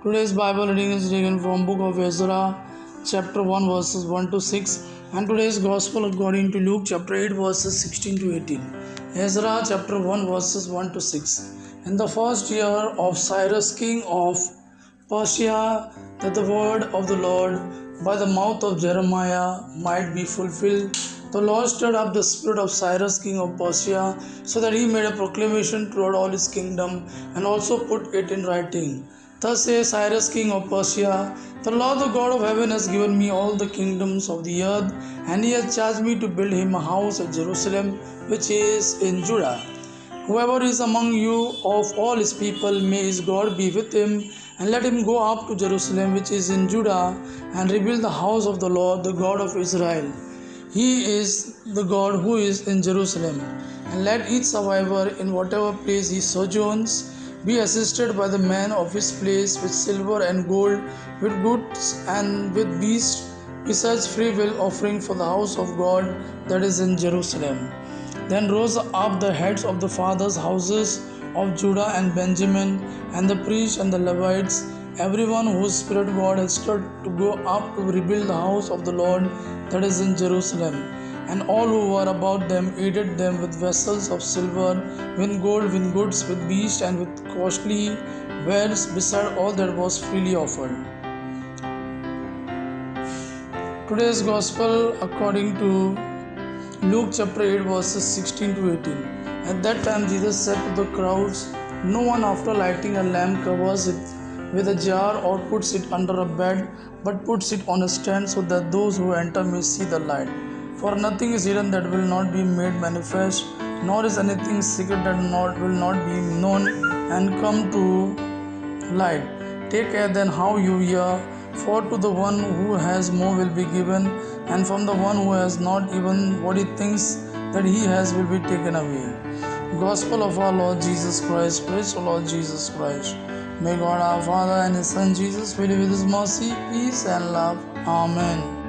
Today's Bible reading is taken from Book of Ezra, chapter 1, verses 1 to 6, and today's Gospel according to Luke, chapter 8, verses 16 to 18. Ezra, chapter 1, verses 1 to 6. In the first year of Cyrus, king of Persia, that the word of the Lord by the mouth of Jeremiah might be fulfilled, the Lord stirred up the spirit of Cyrus, king of Persia, so that he made a proclamation throughout all his kingdom and also put it in writing. Thus says Cyrus, king of Persia, the Lord, the God of heaven, has given me all the kingdoms of the earth, and he has charged me to build him a house at Jerusalem, which is in Judah. Whoever is among you of all his people, may his God be with him, and let him go up to Jerusalem, which is in Judah, and rebuild the house of the Lord, the God of Israel. He is the God who is in Jerusalem. And let each survivor in whatever place he sojourns be assisted by the man of his place with silver and gold, with goods and with beasts, besides free will offering for the house of God that is in Jerusalem. Then rose up the heads of the fathers' houses of Judah and Benjamin, and the priests and the Levites, everyone whose spirit God had stirred to go up to rebuild the house of the Lord that is in Jerusalem. And all who were about them aided them with vessels of silver, with gold, with goods, with beasts, and with costly wares, beside all that was freely offered. Today's Gospel according to Luke chapter 8, verses 16 to 18. At that time Jesus said to the crowds, no one after lighting a lamp covers it with a jar or puts it under a bed, but puts it on a stand, so that those who enter may see the light. For nothing is hidden that will not be made manifest, nor is anything secret that will not be known and come to light. Take care then how you hear, for to the one who has more will be given, and from the one who has not, even what he thinks that he has will be taken away. Gospel of our Lord Jesus Christ. Praise the Lord Jesus Christ. May God our Father and His Son Jesus fill you with His mercy, peace and love. Amen.